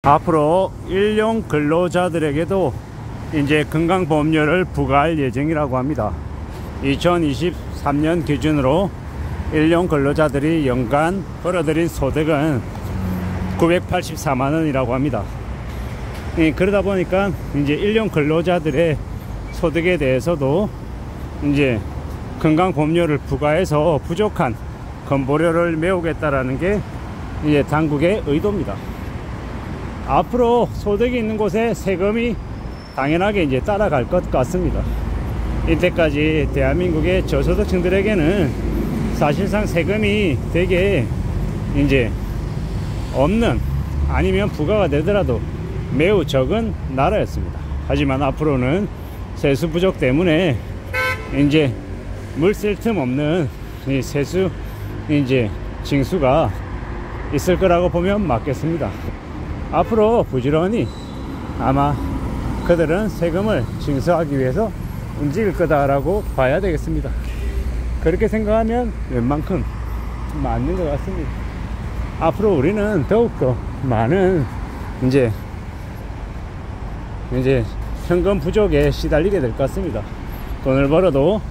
앞으로 일용 근로자들에게도 이제 건강보험료를 부과할 예정이라고 합니다. 2023년 기준으로 일용 근로자들이 연간 벌어들인 소득은 984만 원이라고 합니다. 그러다 보니까 이제 일용 근로자들의 소득에 대해서도 이제 건강보험료를 부과해서 부족한 건보료를 메우겠다라는 게 이제 당국의 의도입니다. 앞으로 소득이 있는 곳에 세금이 당연하게 이제 따라갈 것 같습니다. 이때까지 대한민국의 저소득층들에게는 사실상 세금이 되게 이제 없는, 아니면 부과가 되더라도 매우 적은 나라였습니다. 하지만 앞으로는 세수 부족 때문에 이제 물 쓸 틈 없는 이 세수 이제 징수가 있을 거라고 보면 맞겠습니다. 앞으로 부지런히 아마 그들은 세금을 징수하기 위해서 움직일 거다라고 봐야 되겠습니다. 그렇게 생각하면 웬만큼 맞는 것 같습니다. 앞으로 우리는 더욱더 많은 이제 현금 부족에 시달리게 될 것 같습니다. 돈을 벌어도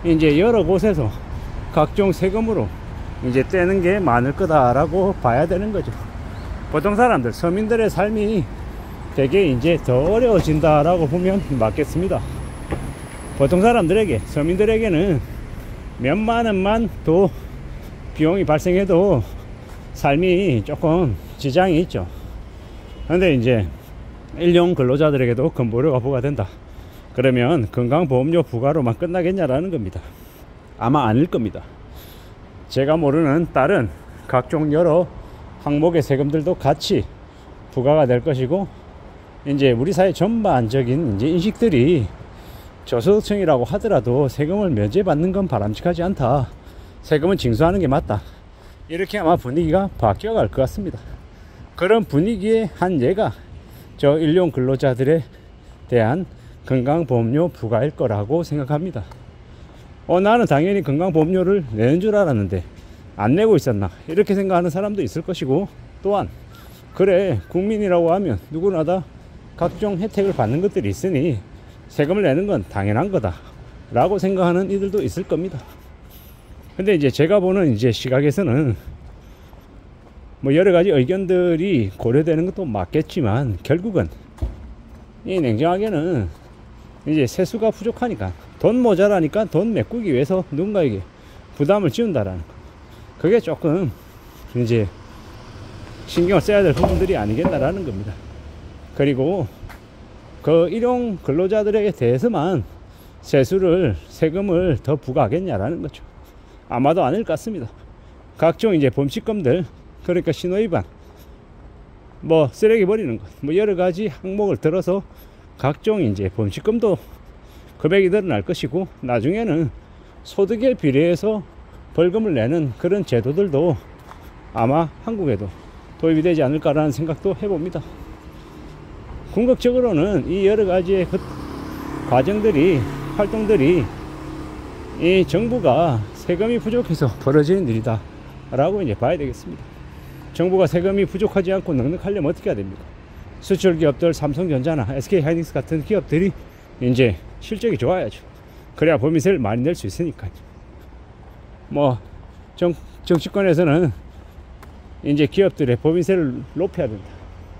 이제 여러 곳에서 각종 세금으로 이제 떼는 게 많을 거다라고 봐야 되는 거죠. 보통 사람들, 서민들의 삶이 되게 이제 더 어려워진다라고 보면 맞겠습니다. 보통 사람들에게, 서민들에게는 몇만 원만 더 비용이 발생해도 삶이 조금 지장이 있죠. 그런데 이제 일용 근로자들에게도 건보료가 부과된다. 그러면 건강보험료 부과로만 끝나겠냐라는 겁니다. 아마 아닐 겁니다. 제가 모르는 다른 각종 여러 항목의 세금들도 같이 부과가 될 것이고, 이제 우리 사회 전반적인 이제 인식들이 저소득층이라고 하더라도 세금을 면제받는 건 바람직하지 않다, 세금은 징수하는 게 맞다, 이렇게 아마 분위기가 바뀌어갈 것 같습니다. 그런 분위기의 한 예가 저 일용 근로자들에 대한 건강보험료 부과일 거라고 생각합니다. 나는 당연히 건강보험료를 내는 줄 알았는데 안 내고 있었나, 이렇게 생각하는 사람도 있을 것이고, 또한 그래, 국민이라고 하면 누구나 다 각종 혜택을 받는 것들이 있으니 세금을 내는 건 당연한 거다 라고 생각하는 이들도 있을 겁니다. 근데 이제 제가 보는 이제 시각에서는 뭐 여러 가지 의견들이 고려되는 것도 맞겠지만, 결국은 이 냉정하게는 이제 세수가 부족하니까, 돈 모자라니까 돈 메꾸기 위해서 누군가에게 부담을 지운다라는 거, 그게 조금 이제 신경을 써야 될 부분들이 아니겠나라는 겁니다. 그리고 그 일용 근로자들에게 대해서만 세금을 더 부과하겠냐라는 거죠. 아마도 아닐 것 같습니다. 각종 이제 범칙금들, 그러니까 신호위반, 뭐 쓰레기 버리는 것, 뭐 여러 가지 항목을 들어서 각종 이제 범칙금도 금액이 늘어날 것이고, 나중에는 소득에 비례해서 벌금을 내는 그런 제도들도 아마 한국에도 도입이 되지 않을까라는 생각도 해봅니다. 궁극적으로는 이 여러 가지의 과정들이, 활동들이 이 정부가 세금이 부족해서 벌어지는 일이다 라고 이제 봐야 되겠습니다. 정부가 세금이 부족하지 않고 넉넉하려면 어떻게 해야 됩니까? 수출 기업들, 삼성전자나 SK하이닉스 같은 기업들이 이제 실적이 좋아야죠. 그래야 법인세를 많이 낼 수 있으니까요. 뭐 정치권에서는 이제 기업들의 법인세를 높여야 된다,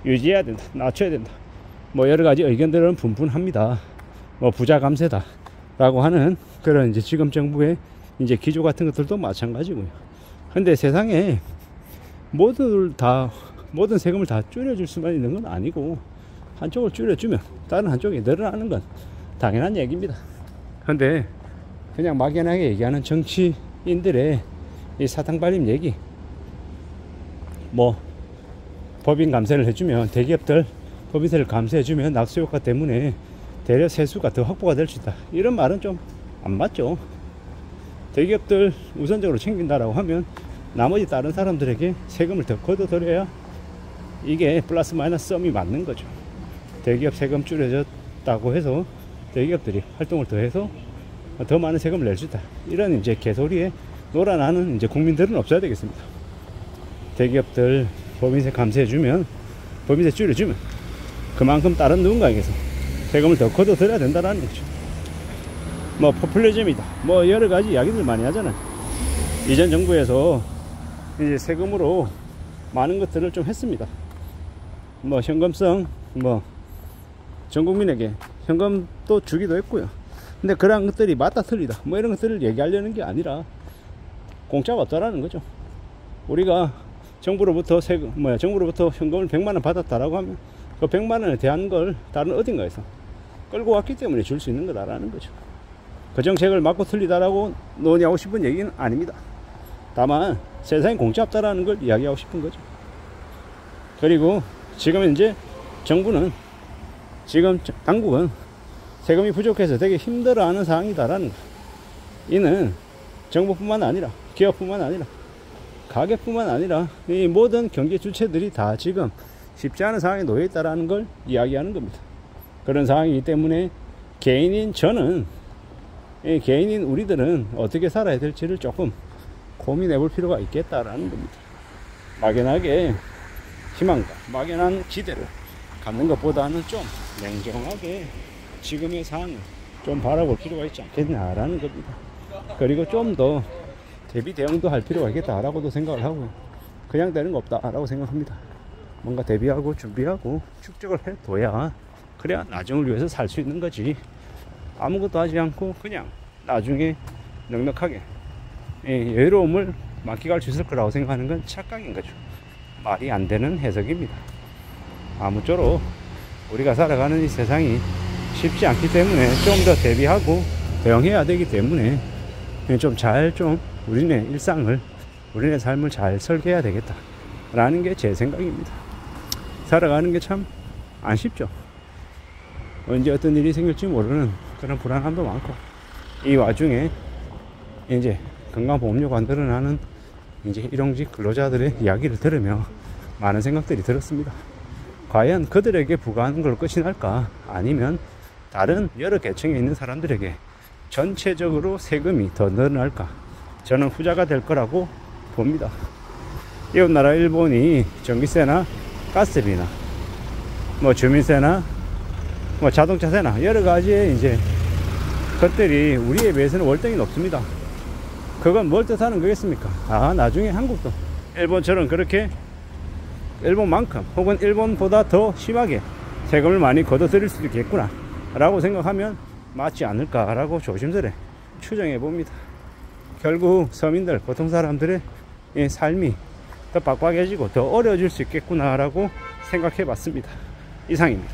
유지해야 된다, 낮춰야 된다, 뭐 여러 가지 의견들은 분분합니다. 뭐 부자 감세다 라고 하는 그런 이제 지금 정부의 이제 기조 같은 것들도 마찬가지고요. 근데 세상에 모든 세금을 다 줄여줄 수만 있는 건 아니고, 한쪽을 줄여주면 다른 한쪽이 늘어나는 건 당연한 얘기입니다. 근데 그냥 막연하게 얘기하는 정치인들의 이 사탕 발림 얘기, 뭐 법인 감세를 해주면, 대기업들 법인세를 감세해주면 낙수효과 때문에 대려 세수가 더 확보가 될 수 있다, 이런 말은 좀 안 맞죠. 대기업들 우선적으로 챙긴다라고 하면 나머지 다른 사람들에게 세금을 더 걷어들여야 이게 플러스 마이너스 썸이 맞는 거죠. 대기업 세금 줄여졌다고 해서 대기업들이 활동을 더 해서 더 많은 세금을 낼 수 있다, 이런 이제 개소리에 놀아나는 이제 국민들은 없어야 되겠습니다. 대기업들 법인세 감세해주면 법인세 줄여주면 그만큼 다른 누군가에게서 세금을 더 걷어들여야 된다는 거죠. 뭐 포퓰리즘이다, 뭐 여러가지 이야기들 많이 하잖아요. 이전 정부에서 이제 세금으로 많은 것들을 좀 했습니다. 뭐 현금성, 뭐 전 국민에게 현금도 주기도 했고요. 근데 그런 것들이 맞다 틀리다 뭐 이런 것들을 얘기하려는 게 아니라 공짜가 없다라는 거죠. 우리가 정부로부터 정부로부터 현금을 100만원 받았다라고 하면 그 100만원에 대한 걸 다른 어딘가에서 끌고 왔기 때문에 줄 수 있는 거다라는 거죠. 그 정책을 맞고 틀리다라고 논의하고 싶은 얘기는 아닙니다. 다만 세상에 공짜 없다라는 걸 이야기하고 싶은 거죠. 그리고 지금 이제 정부는, 지금 당국은 세금이 부족해서 되게 힘들어하는 상황이다라는 거. 이는 정부뿐만 아니라 기업뿐만 아니라 가게뿐만 아니라 이 모든 경제 주체들이 다 지금 쉽지 않은 상황에 놓여 있다라는 걸 이야기하는 겁니다. 그런 상황이기 때문에 개인인 저는, 개인인 우리들은 어떻게 살아야 될지를 조금 고민해 볼 필요가 있겠다라는 겁니다. 막연하게 희망과 막연한 기대를 갖는 것보다는 좀 냉정하게 지금의 상황을 좀 바라볼 필요가 있지 않겠냐라는 겁니다. 그리고 좀 더 대비 대응도 할 필요가 있겠다라고도 생각을 하고요. 그냥 되는 거 없다라고 생각합니다. 뭔가 대비하고 준비하고 축적을 해둬야, 그래야 나중을 위해서 살 수 있는 거지. 아무것도 하지 않고 그냥 나중에 넉넉하게 여유로움을 만끽할 수 있을 거라고 생각하는 건 착각인 거죠. 말이 안 되는 해석입니다. 아무쪼록 우리가 살아가는 이 세상이 쉽지 않기 때문에 좀 더 대비하고 대응해야 되기 때문에 좀 우리네 일상을, 우리네 삶을 잘 설계해야 되겠다 라는 게 제 생각입니다. 살아가는 게 참 안 쉽죠. 언제 어떤 일이 생길지 모르는 그런 불안함도 많고, 이 와중에 이제 건강보험료가 늘어나는 이제 일용직 근로자들의 이야기를 들으며 많은 생각들이 들었습니다. 과연 그들에게 부과하는 걸 끝이 날까, 아니면 다른 여러 계층에 있는 사람들에게 전체적으로 세금이 더 늘어날까? 저는 후자가 될 거라고 봅니다. 이웃나라 일본이 전기세나 가스비나 뭐 주민세나 뭐 자동차세나 여러 가지의 이제 것들이 우리에 비해서는 월등히 높습니다. 그건 뭘 뜻하는 거겠습니까? 나중에 한국도 일본처럼 그렇게, 일본만큼 혹은 일본보다 더 심하게 세금을 많이 걷어들일 수도 있겠구나 라고 생각하면 맞지 않을까 라고 조심스레 추정해 봅니다. 결국 서민들, 보통 사람들의 삶이 더 빡빡해지고 더 어려워질 수 있겠구나 라고 생각해 봤습니다. 이상입니다.